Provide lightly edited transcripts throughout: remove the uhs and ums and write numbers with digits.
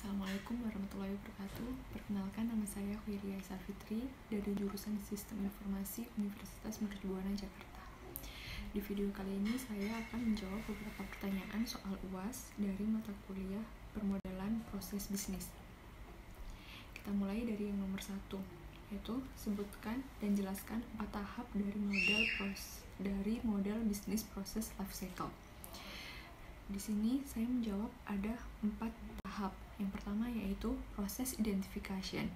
Assalamualaikum warahmatullahi wabarakatuh. Perkenalkan, nama saya Khairia Esa Fitri dari jurusan Sistem Informasi Universitas Mercubuana Jakarta. Di video kali ini saya akan menjawab beberapa pertanyaan soal UAS dari mata kuliah Permodalan Proses Bisnis. Kita mulai dari yang nomor 1, yaitu sebutkan dan jelaskan 4 tahap dari model bisnis proses life cycle. Di sini saya menjawab ada 4 tahap. Yang pertama yaitu proses identification.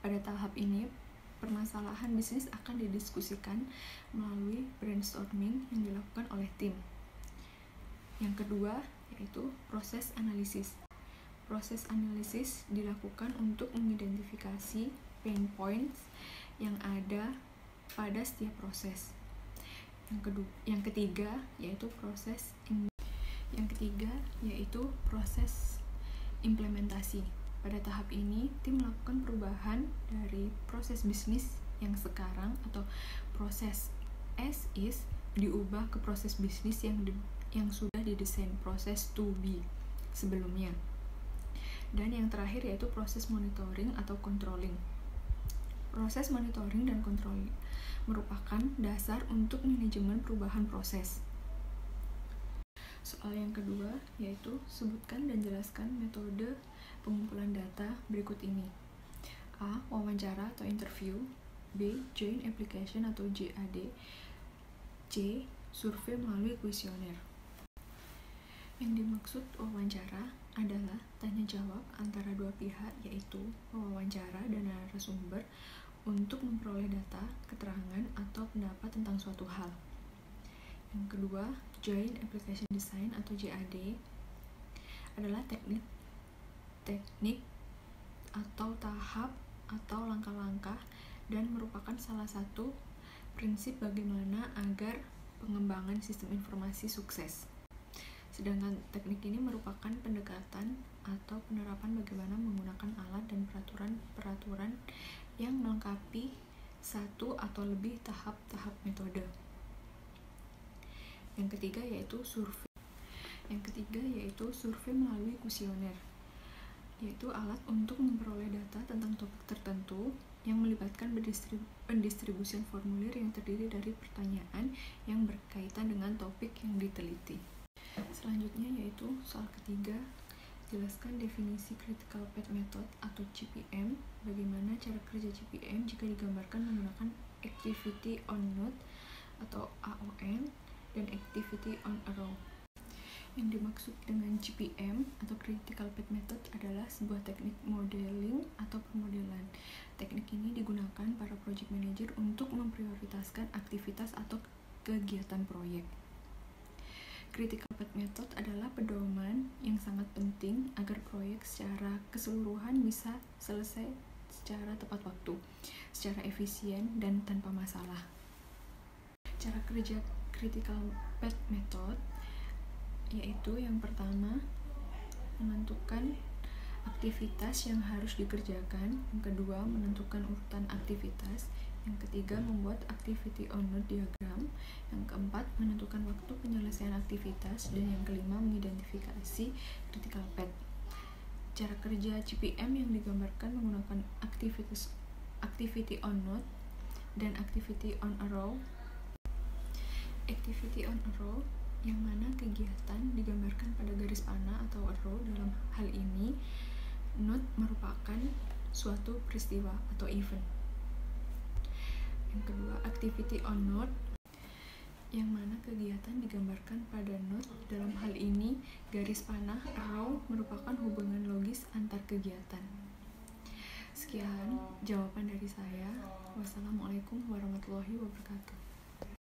Pada tahap ini, permasalahan bisnis akan didiskusikan melalui brainstorming yang dilakukan oleh tim. Yang kedua yaitu proses analisis. Proses analisis dilakukan untuk mengidentifikasi pain points yang ada pada setiap proses. Yang ketiga yaitu proses implementasi. Pada tahap ini, tim melakukan perubahan dari proses bisnis yang sekarang atau proses as is diubah ke proses bisnis yang sudah didesain, proses to be sebelumnya. Dan yang terakhir yaitu proses monitoring atau controlling. Proses monitoring dan controlling merupakan dasar untuk manajemen perubahan proses. Soal yang kedua yaitu sebutkan dan jelaskan metode pengumpulan data berikut ini. A. Wawancara atau interview. B. Joint application atau JAD. C. Survei melalui kuesioner. Yang dimaksud wawancara adalah tanya jawab antara dua pihak, yaitu wawancara dan narasumber untuk memperoleh data, keterangan, atau pendapat tentang suatu hal. Yang kedua, Joint Application Design atau JAD adalah teknik atau tahap atau langkah-langkah dan merupakan salah satu prinsip bagaimana agar pengembangan sistem informasi sukses. Sedangkan teknik ini merupakan pendekatan atau penerapan bagaimana menggunakan alat dan peraturan yang melengkapi satu atau lebih tahap-tahap metode. Yang ketiga yaitu survei melalui kuesioner, yaitu alat untuk memperoleh data tentang topik tertentu yang melibatkan pendistribusian formulir yang terdiri dari pertanyaan yang berkaitan dengan topik yang diteliti. Selanjutnya yaitu soal ketiga, jelaskan definisi Critical Path Method atau CPM. Bagaimana cara kerja CPM jika digambarkan menggunakan Activity on Node atau AON dan Activity on a Row. Yang dimaksud dengan CPM atau Critical Path Method adalah sebuah teknik modeling atau permodelan. Teknik ini digunakan para project manager untuk memprioritaskan aktivitas atau kegiatan proyek. Critical Path Method adalah pedoman yang sangat penting agar proyek secara keseluruhan bisa selesai secara tepat waktu, secara efisien, dan tanpa masalah. Cara kerja Critical Path Method yaitu yang pertama, menentukan aktivitas yang harus dikerjakan. Yang kedua, menentukan urutan aktivitas. Yang ketiga, membuat activity on node diagram. Yang keempat, menentukan waktu penyelesaian aktivitas. Dan yang kelima, mengidentifikasi critical path. Cara kerja CPM yang digambarkan menggunakan activity on node dan activity on a row. Activity on a row yang mana kegiatan digambarkan pada garis panah atau a row. Dalam hal ini, node merupakan suatu peristiwa atau event. Yang kedua, activity on node yang mana kegiatan digambarkan pada node. Dalam hal ini, garis panah row merupakan hubungan logis antar kegiatan. Sekian jawaban dari saya. Wassalamualaikum warahmatullahi wabarakatuh.